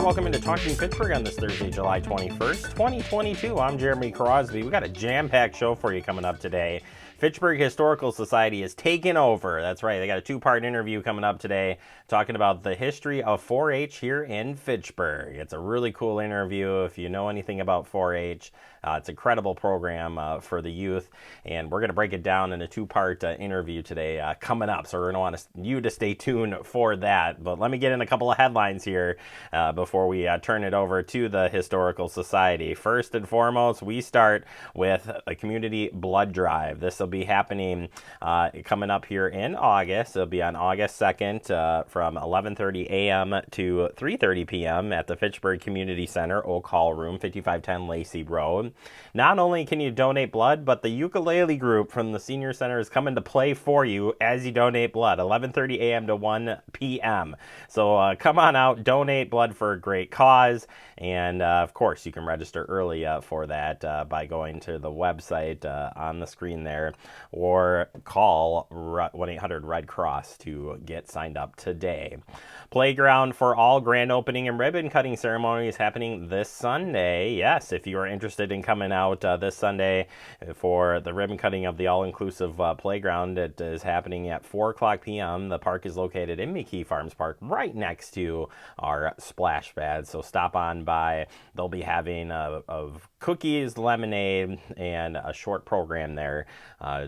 Welcome into Talking Fitchburg on this Thursday, July 21st, 2022. I'm Jeremy Crosby. We got a jam-packed show for you coming up today. Fitchburg Historical Society is taking over. That's right. They got a two-part interview coming up today talking about the history of 4-H here in Fitchburg. It's a really cool interview. If you know anything about 4-H, it's an incredible program for the youth, and we're going to break it down in a two-part interview today coming up. So we're going to want you to stay tuned for that. But let me get in a couple of headlines here before we turn it over to the Historical Society. First and foremost, we start with a community blood drive. This will be happening coming up here in August. It'll be on August 2nd from 11:30 a.m. to 3:30 p.m. at the Fitchburg Community Center, Oak Hall Room, 5510 Lacey Road. Not only can you donate blood, but the ukulele group from the Senior Center is coming to play for you as you donate blood, 11:30 a.m. to 1 p.m. So come on out, donate blood for a great cause, and of course you can register early for that by going to the website on the screen there, or call 1-800-RED CROSS to get signed up today. Playground for All grand opening and ribbon cutting ceremony is happening this Sunday. Yes, if you are interested in coming out this Sunday for the ribbon cutting of the all-inclusive playground, it is happening at 4 o'clock p.m. The park is located in McKee Farms Park, right next to our splash pad. So stop on by. They'll be having of cookies, lemonade, and a short program there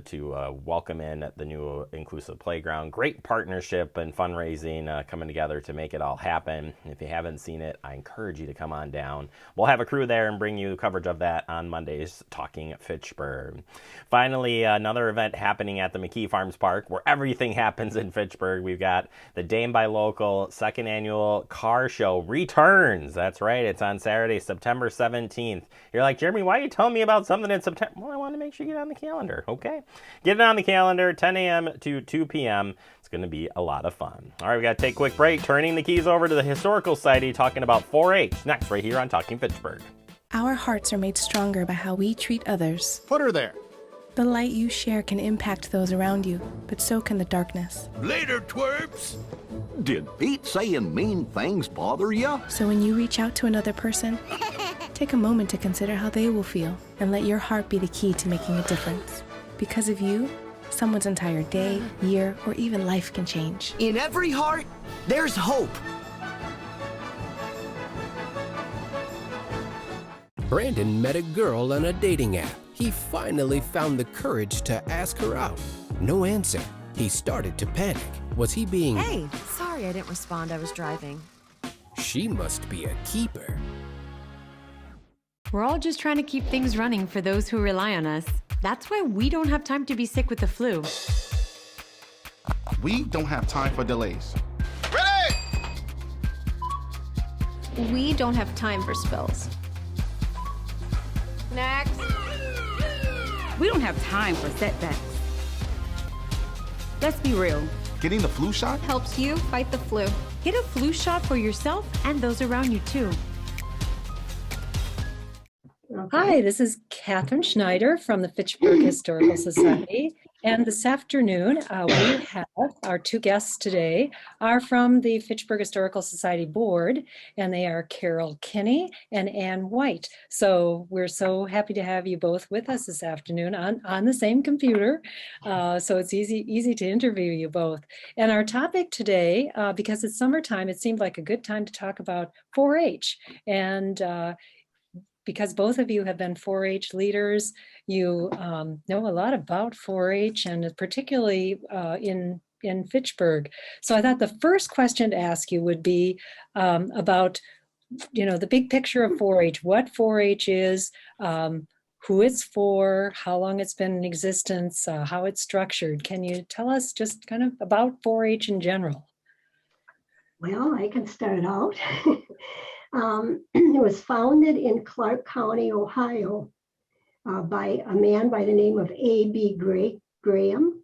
to welcome in the new inclusive playground. Great partnership and fundraising coming together to make it all happen. If you haven't seen it, I encourage you to come on down. We'll have a crew there and bring you coverage of that on Mondays, Talking Fitchburg. Finally, another event happening at the McKee Farms Park where everything happens in Fitchburg. We've got the Dame by Local second annual car show returns. That's right. It's on Saturday, September 17th. You're like, Jeremy, why are you telling me about something in September? Well, I want to make sure you get on the calendar. Okay. Get it on the calendar, 10 a.m. to 2 p.m. It's going to be a lot of fun. All right, we got to take a quick break. Turning the keys over to the Historical Society, talking about 4-H next, right here on Talking Fitchburg. Our hearts are made stronger by how we treat others. Put her there. The light you share can impact those around you, but so can the darkness. Later, twerps! Did Pete saying mean things bother you? So when you reach out to another person, take a moment to consider how they will feel and let your heart be the key to making a difference. Because of you, someone's entire day, year, or even life can change. In every heart, there's hope. Brandon met a girl on a dating app. He finally found the courage to ask her out. No answer. He started to panic. Was he being... Hey, sorry I didn't respond. I was driving. She must be a keeper. We're all just trying to keep things running for those who rely on us. That's why we don't have time to be sick with the flu. We don't have time for delays. Ready! We don't have time for spills. Next. We don't have time for setbacks. Let's be real. Getting the flu shot helps you fight the flu. Get a flu shot for yourself and those around you too. Hi, this is Catherine Schneider from the Fitchburg Historical Society. And this afternoon, we have our two guests today are from the Fitchburg Historical Society Board, and they are Carol Kinney and Ann White. So we're so happy to have you both with us this afternoon on the same computer. So it's easy to interview you both. And our topic today, because it's summertime, it seemed like a good time to talk about 4-H. And because both of you have been 4-H leaders, you know a lot about 4-H, and particularly in Fitchburg. So I thought the first question to ask you would be about, the big picture of 4-H, what 4-H is, who it's for, how long it's been in existence, how it's structured. Can you tell us just kind of about 4-H in general? Well, I can start out. It was founded in Clark County, Ohio, by a man by the name of A.B. Graham.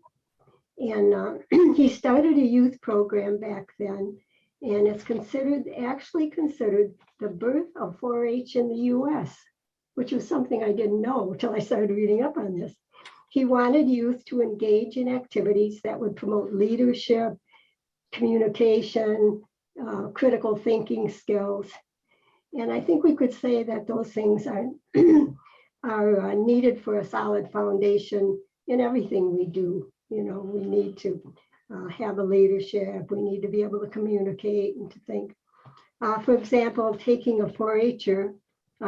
And he started a youth program back then, and it's actually considered the birth of 4-H in the U.S., which was something I didn't know until I started reading up on this. He wanted youth to engage in activities that would promote leadership, communication, critical thinking skills. And I think we could say that those things are, are needed for a solid foundation in everything we do. You know, we need to have a leadership. We need to be able to communicate and to think. For example, taking a 4-H'er,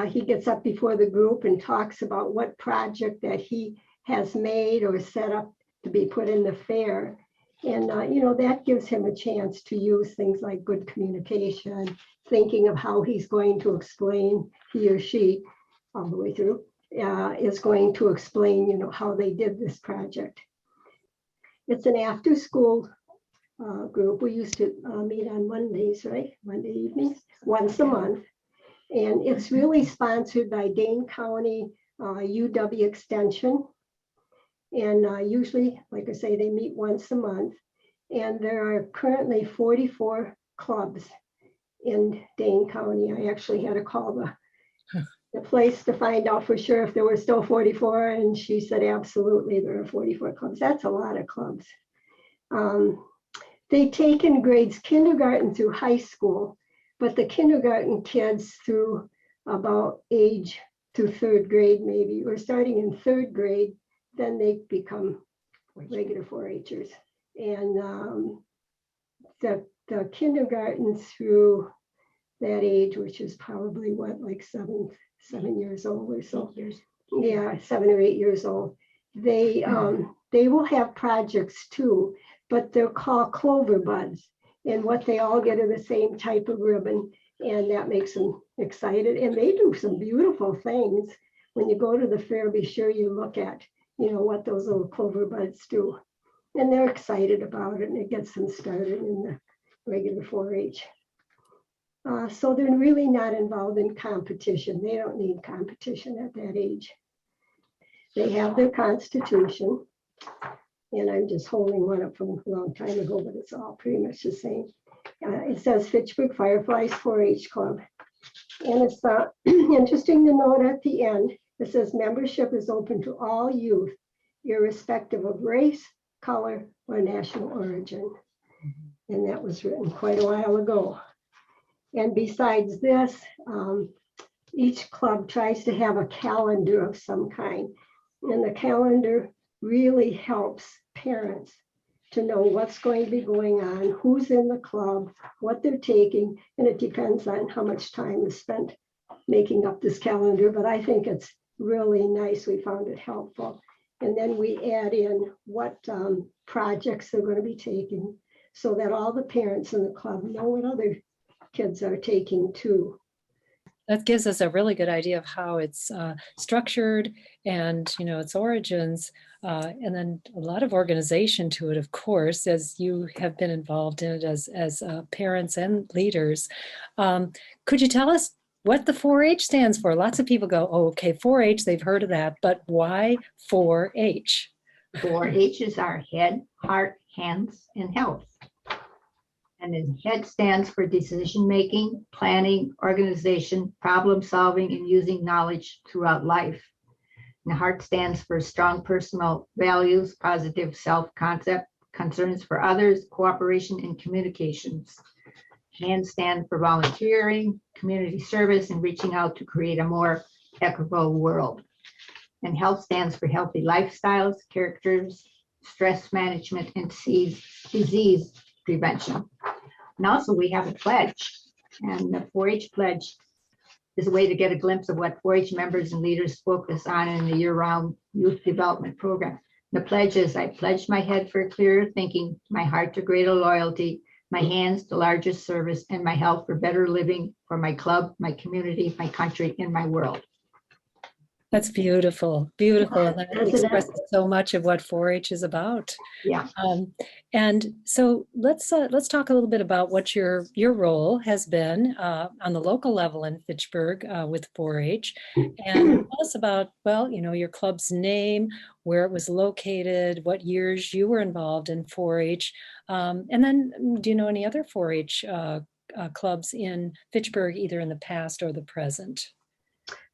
he gets up before the group and talks about what project that he has made or set up to be put in the fair. And, you know, that gives him a chance to use things like good communication, thinking of how he's going to explain, he or she, all the way through, is going to explain, you know, how they did this project. It's an after-school group. We used to meet on Mondays, right? Monday evenings, once a month. And it's really sponsored by Dane County UW Extension. And usually, like I say, they meet once a month. And there are currently 44 clubs in Dane County. I actually had to call the place to find out for sure if there were still 44. And she said, absolutely, there are 44 clubs. That's a lot of clubs. They take in grades kindergarten through high school, but the kindergarten kids through about age to 3rd grade, maybe, or starting in 3rd grade, then they become regular 4-H'ers. And the kindergarten through that age, which is probably what, like 7 years old or so. Yeah, 7 or 8 years old. They will have projects too, but they're called clover buds. And what they all get are the same type of ribbon, and that makes them excited. And they do some beautiful things. When you go to the fair, be sure you look at, you know, what those little clover buds do. And they're excited about it, and it gets them started in the regular 4-H. So they're really not involved in competition. They don't need competition at that age. They have their constitution, and I'm just holding one up from a long time ago, but it's all pretty much the same. It says Fitchburg Fireflies 4-H Club. And it's interesting to note at the end, it says membership is open to all youth, irrespective of race, color, or national origin. And that was written quite a while ago. And besides this, each club tries to have a calendar of some kind. And the calendar really helps parents to know what's going to be going on, who's in the club, what they're taking, and it depends on how much time is spent making up this calendar. But I think it's really nice. We found it helpful. And then we add in what projects they're going to be taking so that all the parents in the club know what other kids are taking too. That gives us a really good idea of how it's structured and, you know, its origins, and then a lot of organization to it, of course, as you have been involved in it as parents and leaders. Could you tell us what the 4-H stands for? Lots of people go, oh, okay, 4-H, they've heard of that, but why 4-H? 4-H's are head, heart, hands, and health. And then head stands for decision-making, planning, organization, problem-solving, and using knowledge throughout life. And the heart stands for strong personal values, positive self-concept, concerns for others, cooperation, and communications. Hands stand for volunteering, community service, and reaching out to create a more equitable world. And health stands for healthy lifestyles, characters, stress management, and disease prevention. And also we have a pledge, and the 4-H pledge is a way to get a glimpse of what 4-H members and leaders focus on in the year-round youth development program. The pledge is, I pledge my head for clearer thinking, my heart to greater loyalty, my hands to larger service, and my health for better living for my club, my community, my country, and my world. That's beautiful, beautiful. And that expresses so much of what 4-H is about. Yeah. And so let's talk a little bit about what your role has been on the local level in Fitchburg with 4-H, and tell us about, well, you know, your club's name, where it was located, what years you were involved in 4-H, and then do you know any other 4-H clubs in Fitchburg, either in the past or the present?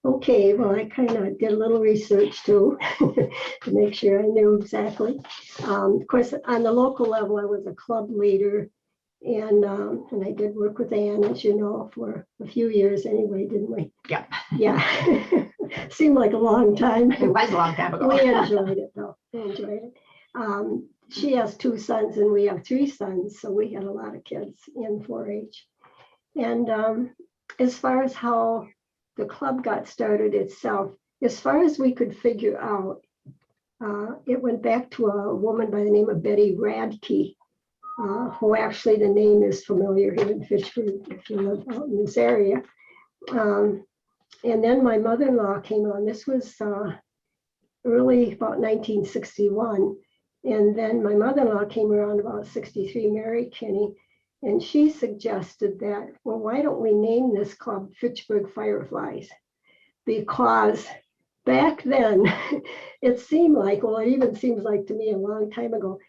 Okay, well, I kind of did a little research too to make sure I knew exactly. Of course, on the local level, I was a club leader And I did work with Ann, as you know, for a few years anyway, didn't we? Yeah. Yeah. Seemed like a long time. It was a long time ago. We enjoyed it, though. We enjoyed it. She has 2 sons and we have 3 sons, so we had a lot of kids in 4-H. And as far as how the club got started itself, as far as we could figure out, it went back to a woman by the name of Betty Radke, who actually the name is familiar here in Fitchburg if you live out in this area. And then my mother-in-law came on. This was early, about 1961. And then my mother-in-law came around about 63, Mary Kinney, and she suggested that, well, why don't we name this club Fitchburg Fireflies? Because back then, it seemed like, well, it even seems like to me a long time ago,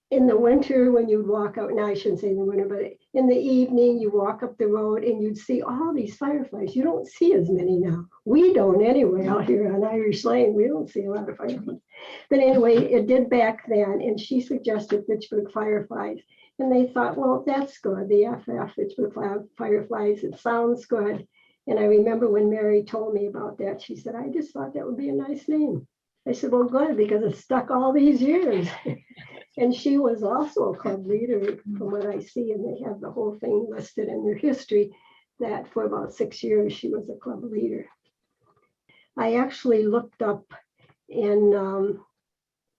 in the winter when you'd walk out, now I shouldn't say in the winter, but in the evening, you walk up the road and you'd see all these fireflies. You don't see as many now. We don't anyway out here on Irish Lane. We don't see a lot of fireflies. But anyway, it did back then, and she suggested Fitchburg Fireflies. And they thought, well, that's good, the FF, Fitchburg Fireflies, it sounds good. And I remember when Mary told me about that, she said, I just thought that would be a nice name. I said, well, good, because it's stuck all these years. And she was also a club leader from what I see, and they have the whole thing listed in their history that for about 6 years, she was a club leader. I actually looked up in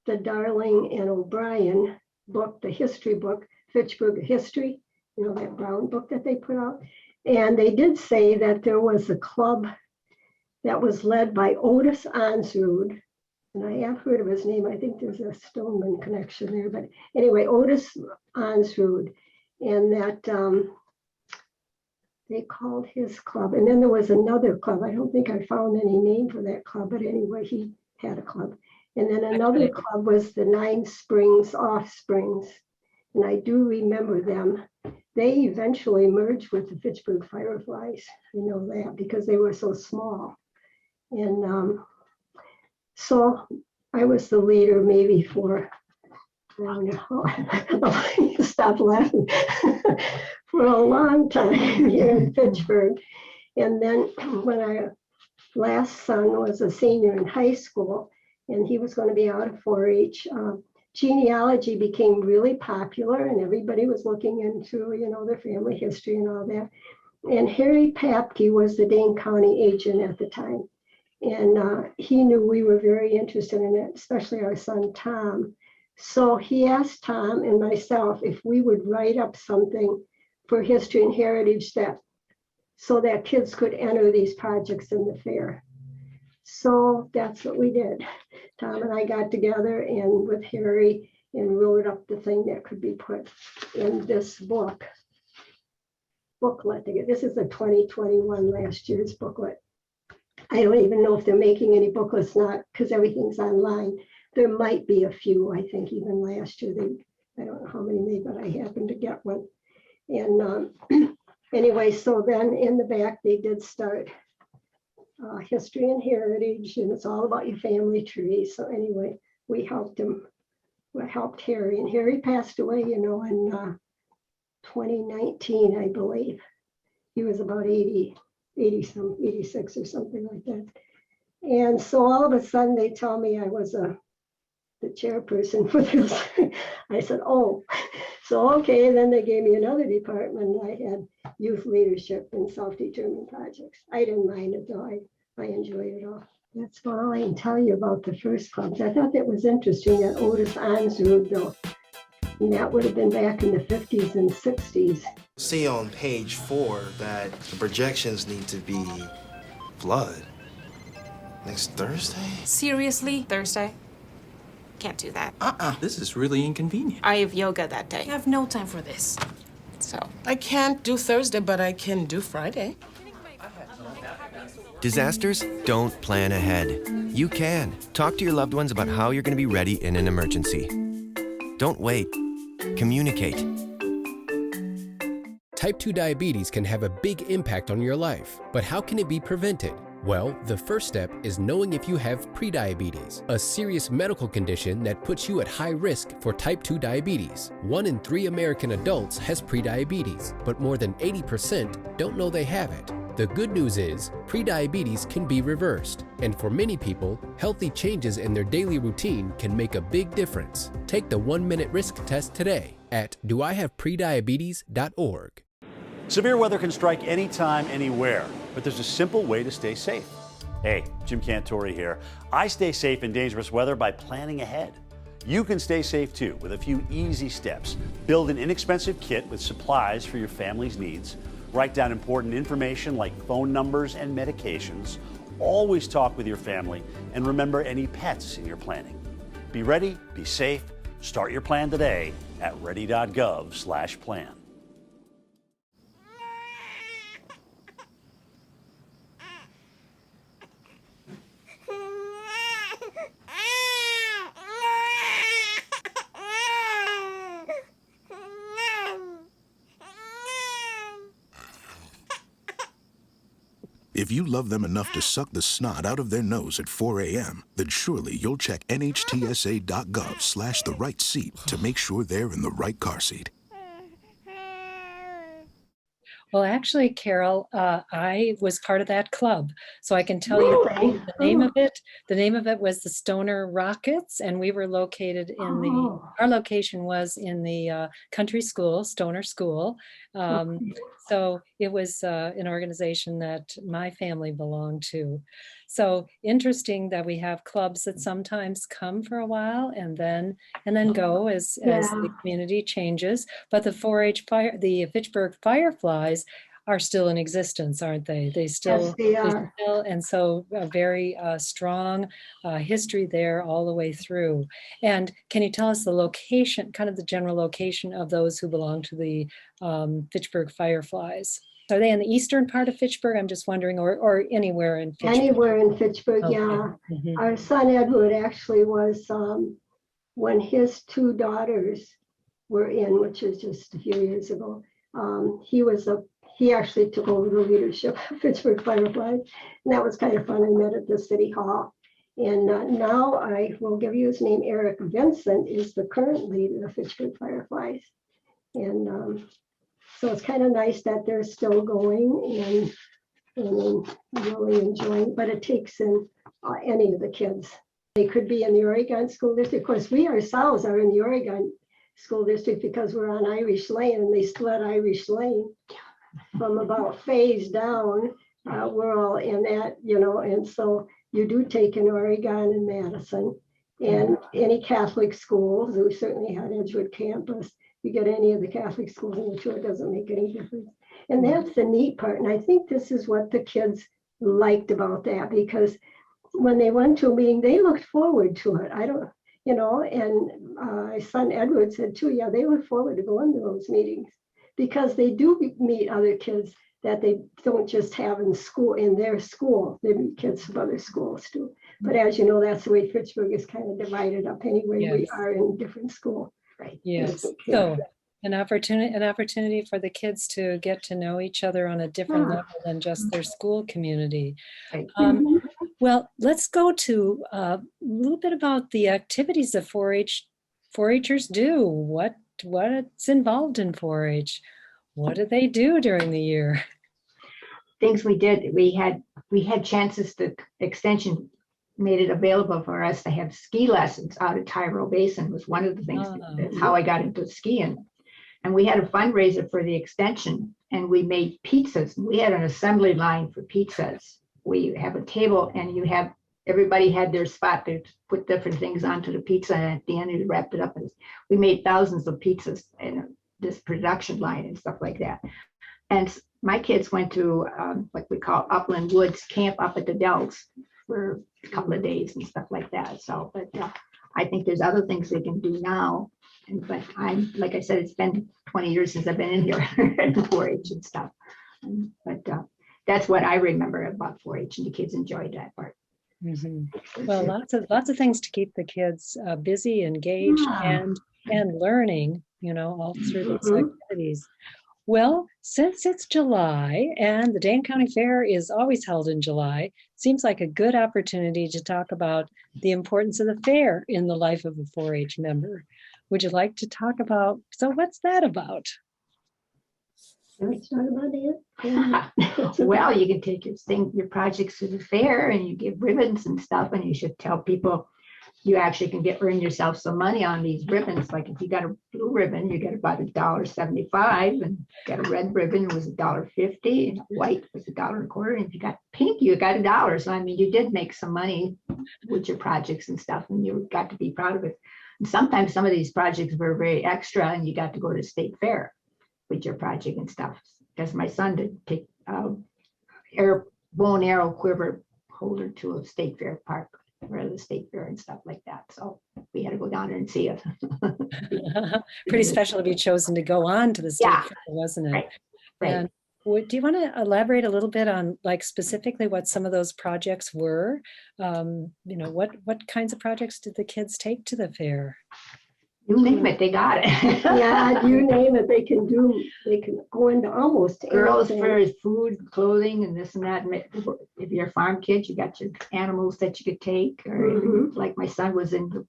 the Darling and O'Brien book, the history book, Fitchburg History, you know, that brown book that they put out. And they did say that there was a club that was led by Otis Ansrud. And I have heard of his name. I think there's a Stoneman connection there. But anyway, Otis Ansrud. And that they called his club. And then there was another club. I don't think I found any name for that club. But anyway, he had a club. And then another club was the 9 Springs Offsprings. And I do remember them. They eventually merged with the Fitchburg Fireflies. I know that because they were so small. And so I was the leader maybe for, I don't know, stop laughing, for a long time here in Fitchburg. And then when our last son was a senior in high school and he was going to be out of 4-H, genealogy became really popular and everybody was looking into, you know, their family history and all that. And Harry Papke was the Dane County agent at the time. And he knew we were very interested in it, especially our son, Tom. So he asked Tom and myself if we would write up something for history and heritage so that kids could enter these projects in the fair. So that's what we did. Tom and I got together and with Harry and wrote up the thing that could be put in this booklet. This is the 2021 last year's booklet. I don't even know if they're making any booklets now because everything's online. There might be a few, I think, even last year. I don't know how many made, but I happened to get one. And anyway, so then in the back, they did start history and heritage, and it's all about your family tree. So anyway, we helped him. We helped Harry, and Harry passed away, you know, in 2019, I believe. He was about 86 or something like that. And so all of a sudden they tell me I was the chairperson for this. I said, oh, so okay. And then they gave me another department. I had youth leadership and self-determined projects. I didn't mind it though. I enjoyed it all. That's about all I can tell you about the first clubs. I thought that was interesting that Otis Ansrud though. And that would have been back in the 50s and 60s. See on page 4 that the projections need to be blood. Next Thursday? Seriously? Thursday? Can't do that. This is really inconvenient. I have yoga that day. I have no time for this. So. I can't do Thursday, but I can do Friday. Disasters don't plan ahead. You can. Talk to your loved ones about how you're going to be ready in an emergency. Don't wait. Communicate. Type 2 diabetes can have a big impact on your life, but how can it be prevented? Well, the first step is knowing if you have prediabetes, a serious medical condition that puts you at high risk for type 2 diabetes. 1 in 3 American adults has prediabetes, but more than 80% don't know they have it. The good news is, prediabetes can be reversed, and for many people, healthy changes in their daily routine can make a big difference. Take the 1-minute risk test today at doihaveprediabetes.org. Severe weather can strike anytime, anywhere, but there's a simple way to stay safe. Hey, Jim Cantore here. I stay safe in dangerous weather by planning ahead. You can stay safe too with a few easy steps. Build an inexpensive kit with supplies for your family's needs. Write down important information like phone numbers and medications. Always talk with your family and remember any pets in your planning. Be ready, be safe. Start your plan today at ready.gov/plan. If you love them enough to suck the snot out of their nose at 4 a.m., then surely you'll check nhtsa.gov/the right seat to make sure they're in the right car seat. Well, actually, Carol, I was part of that club, so I can tell you the name of it. The name of it was the Stoner Rockets, and we were located in our location was in the country school, Stoner School. So it was an organization that my family belonged to. So interesting that we have clubs that sometimes come for a while and then go as the community changes. But the 4-H fire, the Fitchburg Fireflies are still in existence, aren't they? They still, Yes, they are. and so a very strong history there all the way through. And can you tell us the location, kind of the general location of those who belong to the Fitchburg Fireflies? Are they in the eastern part of Fitchburg? I'm just wondering, or anywhere in Fitchburg? Anywhere in Fitchburg, Okay. yeah. Mhm. Our son Edward actually was, when his 2 daughters were in, which was just a few years ago, he actually took over the leadership of Fitchburg Fireflies. And that was kind of fun. I met at the city hall. And now I will give you his name. Eric Vincent is the current leader of Fitchburg Fireflies. And so it's kind of nice that they're still going and really enjoying, but it takes in any of the kids. They could be in the Oregon School District. Of course, we ourselves are in the Oregon School District because we're on Irish Lane, and they split Irish Lane from about Phase down. We're all in that, and so you do take in Oregon and Madison and any Catholic schools. We certainly had Edgewood campus. You get any of the Catholic schools in the tour, it doesn't make any difference. And that's the neat part. And I think this is what the kids liked about that, because when they went to a meeting, they looked forward to it. And my son Edward said too, yeah, they look forward to going to those meetings because they do meet other kids that they don't just have in school, in their school. They meet kids from other schools too. But as you know, that's the way Fitchburg is kind of divided up anyway. Yes. We are in different schools. Right. Yes. So an opportunity for the kids to get to know each other on a different level than just their school community. Well, let's go to a little bit about the activities that 4-Hers do. What's involved in 4-H? What do they do during the year? Things we did, we had chances. The extension made it available for us to have ski lessons out at Tyrol Basin was one of the things. That's how I got into skiing. And we had a fundraiser for the extension, and we made pizzas. We had an assembly line for pizzas. We have a table, and everybody had their spot to put different things onto the pizza, and at the end you wrapped it up. We made thousands of pizzas in this production line and stuff like that. And my kids went to what we call Upland Woods Camp up at the Dells for a couple of days and stuff like that. So, but I think there's other things they can do now. But like I said, it's been 20 years since I've been in here at 4-H and stuff. But that's what I remember about 4-H, and the kids enjoyed that part. Mm-hmm. Well, lots of things to keep the kids busy, engaged, and learning. All through these activities. Well, since it's July and the Dane County Fair is always held in July, seems like a good opportunity to talk about the importance of the fair in the life of a 4-H member. Would you like to talk about, so what's that about? Let's talk about it. Well, you can take your projects to the fair and you give ribbons and stuff, and you should tell people you actually can earn yourself some money on these ribbons. Like if you got a blue ribbon, you get about $1.75, and got a red ribbon, it was $1.50, and white was $1.25. And if you got pink, you got $1. So I mean, you did make some money with your projects and stuff, and you got to be proud of it. And sometimes some of these projects were very extra, and you got to go to state fair with your project and stuff. Because my son did pick bow and arrow quiver holder to a state fair park, or the state fair and stuff like that. So we had to go down there and see it. Pretty special to be chosen to go on to the state fair, wasn't it? Right. And do you want to elaborate a little bit on, like, specifically what some of those projects were? What kinds of projects did the kids take to the fair? You name it, they got it. Yeah, you name it, they can go into almost Girls anything. for food, clothing, and this and that. If you're a farm kid, you got your animals that you could take. Or like my son was in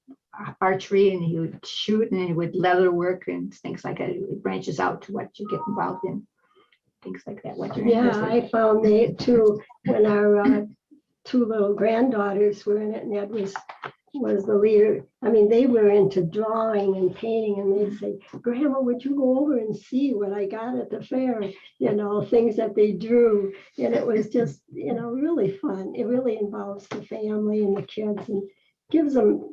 archery, and he would shoot, and he would leather work and things like that. It branches out to what you get involved in, things like that. What you're interested in. I found that too when our two little granddaughters were in it, and Ed was the leader. I mean, they were into drawing and painting, and they'd say, Grandma, would you go over and see what I got at the fair? Things that they drew. And it was just, really fun. It really involves the family and the kids and gives them,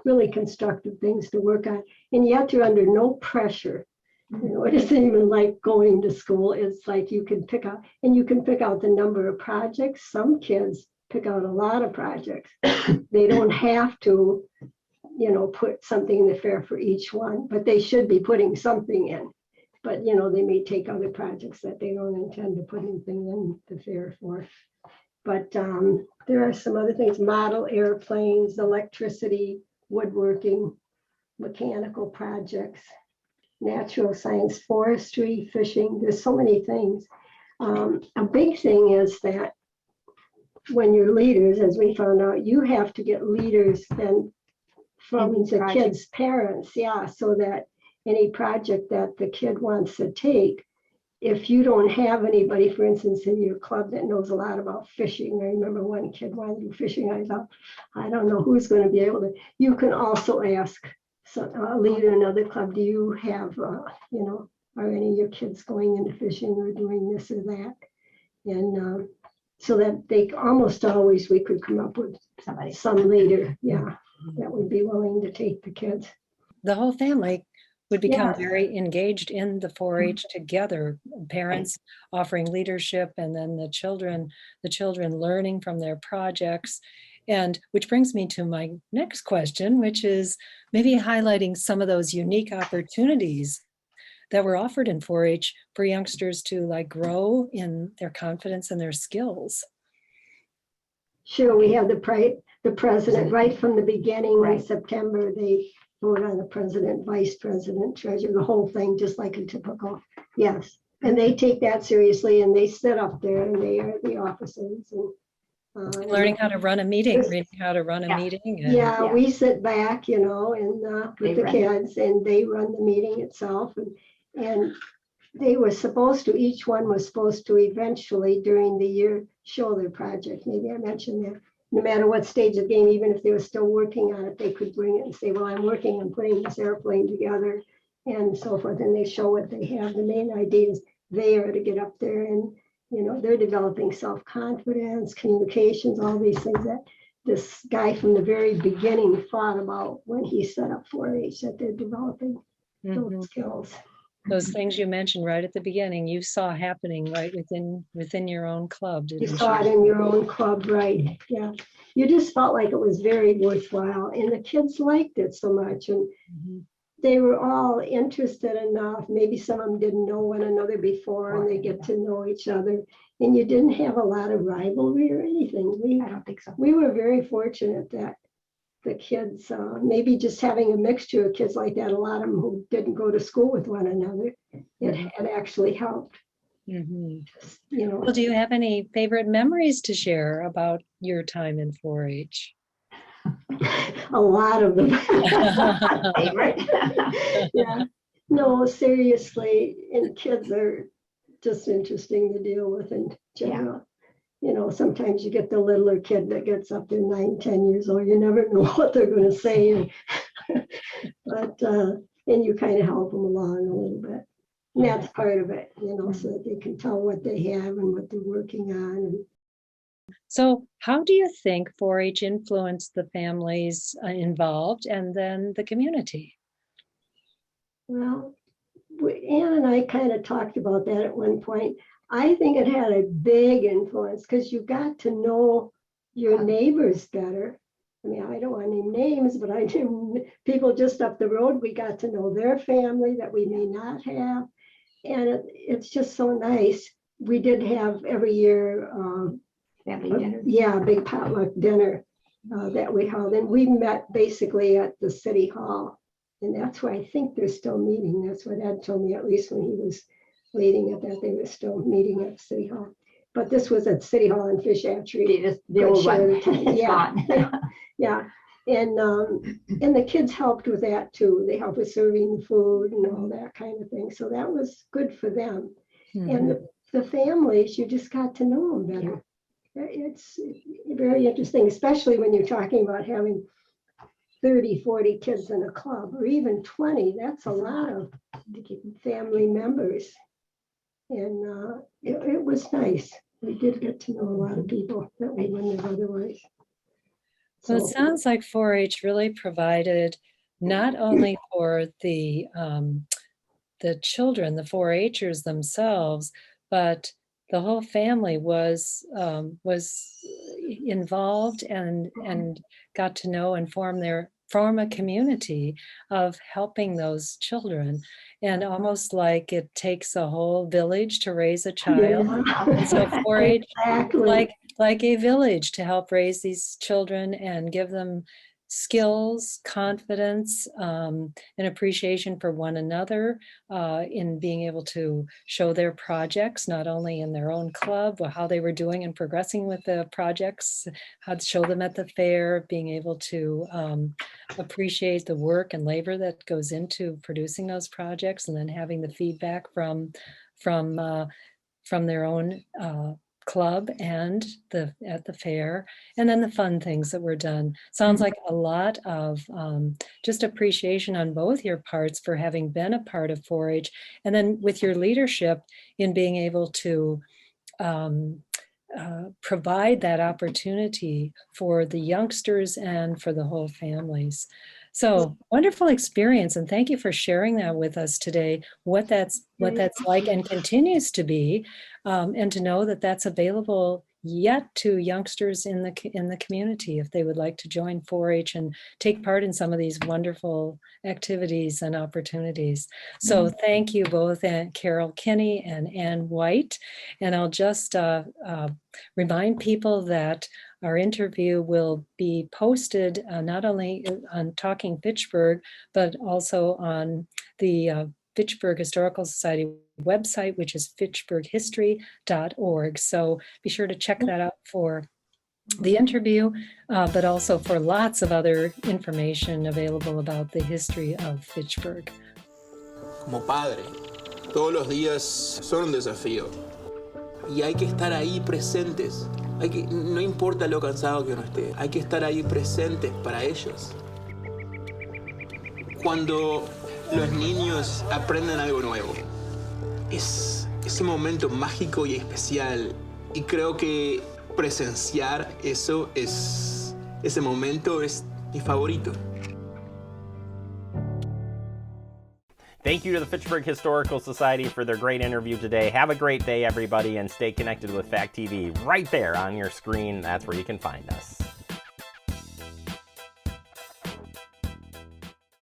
really constructive things to work on. And yet you're under no pressure. It isn't even like going to school. It's like you can pick out the number of projects. Some kids pick out a lot of projects. They don't have to, put something in the fair for each one, but they should be putting something in. But, they may take other projects that they don't intend to put anything in the fair for. But there are some other things: model airplanes, electricity, woodworking, mechanical projects, natural science, forestry, fishing. There's so many things. A big thing is that when you're leaders, as we found out, you have to get leaders then from the kids' parents, so that any project that the kid wants to take, if you don't have anybody, for instance, in your club that knows a lot about fishing. I remember one kid wanted to do fishing. I thought, I don't know who's going to be able to. You can also ask a leader in another club, do you have, are any of your kids going into fishing or doing this or that? And so that they almost always, we could come up with some leader, that would be willing to take the kids. The whole family would become very engaged in the 4-H together. Parents offering leadership, and then the children learning from their projects. And which brings me to my next question, which is maybe highlighting some of those unique opportunities that were offered in 4-H for youngsters to grow in their confidence and their skills. Sure, we have the president right from the beginning. In September, they vote on the president, vice president, treasurer, the whole thing, just like a typical, and they take that seriously, and they sit up there, and they are the officers. And learning how to run a meeting, meeting. And, we sit back, and with the kids, and they run the meeting itself. And they were each one was supposed to eventually during the year show their project. Maybe I mentioned that. No matter what stage of the game, even if they were still working on it, they could bring it and say, well, I'm working on putting this airplane together and so forth. And they show what they have. The main idea is they are to get up there and, they're developing self-confidence, communications, all these things that this guy from the very beginning thought about when he set up 4-H, that they're developing those skills. Those things you mentioned right at the beginning, you saw happening right within your own club, didn't you? You saw it in your own club, right? Yeah. You just felt like it was very worthwhile, and the kids liked it so much, and they were all interested enough. Maybe some of them didn't know one another before, and they get to know each other. And you didn't have a lot of rivalry or anything. I don't think so. We were very fortunate that the kids, maybe just having a mixture of kids like that, a lot of them who didn't go to school with one another, it actually helped. Just, you know. Well, do you have any favorite memories to share about your time in 4-H? A lot of them. Favorite. Yeah. No, seriously, and kids are just interesting to deal with in general. You know, sometimes you get the littler kid that gets up to 9, 10 years old. You never know what they're going to say. But, and you kind of help them along a little bit. And that's part of it, you know, so that they can tell what they have and what they're working on. So how do you think 4-H influenced the families involved and then the community? Well, Ann and I kind of talked about that at one point. I think it had a big influence because you got to know your neighbors better. I mean, I don't want to name names, but I knew people just up the road. We got to know their family that we may not have. And it's just so nice. We did have every year, family dinner. Yeah, a big potluck dinner that we held. And we met basically at the city hall. And that's why I think they're still meeting. That's what Ed told me, at least when he was leading it, that they were still meeting at City Hall. But this was at City Hall in Fish Hatchery. The old one. Yeah. And the kids helped with that too. They helped with serving food and all that kind of thing. So that was good for them. And the families, you just got to know them better. It's very interesting, especially when you're talking about having 30, 40 kids in a club, or even 20. That's a lot of family members. And it was nice. We did get to know a lot of people that we wouldn't have otherwise. So it sounds like 4-H really provided not only for the children, the 4-Hers themselves, but the whole family was involved and got to know and form a community of helping those children. And almost like it takes a whole village to raise a child. And so 4-H, like a village to help raise these children and give them skills, confidence, and appreciation for one another in being able to show their projects, not only in their own club, or how they were doing and progressing with the projects, how to show them at the fair, being able to appreciate the work and labor that goes into producing those projects, and then having the feedback from their own club and at the fair, and then the fun things that were done. Sounds like a lot of just appreciation on both your parts for having been a part of 4-H, and then with your leadership in being able to provide that opportunity for the youngsters and for the whole families. So wonderful experience, and thank you for sharing that with us today, what that's like and continues to be, and to know that that's available yet to youngsters in the community if they would like to join 4-H and take part in some of these wonderful activities and opportunities. So thank you both, Carol Kinney and Ann White. And I'll just remind people that our interview will be posted not only on Talking Fitchburg, but also on the Fitchburg Historical Society website, which is fitchburghistory.org. So be sure to check that out for the interview, but also for lots of other information available about the history of Fitchburg. Como padre, todos los días son un desafío. Y hay que estar ahí presentes. No importa lo cansado que uno esté, hay que estar ahí presentes para ellos. Cuando los niños aprenden algo nuevo, es ese momento mágico y especial. Y creo que presenciar eso, ese momento es mi favorito. Thank you to the Fitchburg Historical Society for their great interview today. Have a great day, everybody, and stay connected with Fact TV right there on your screen. That's where you can find us.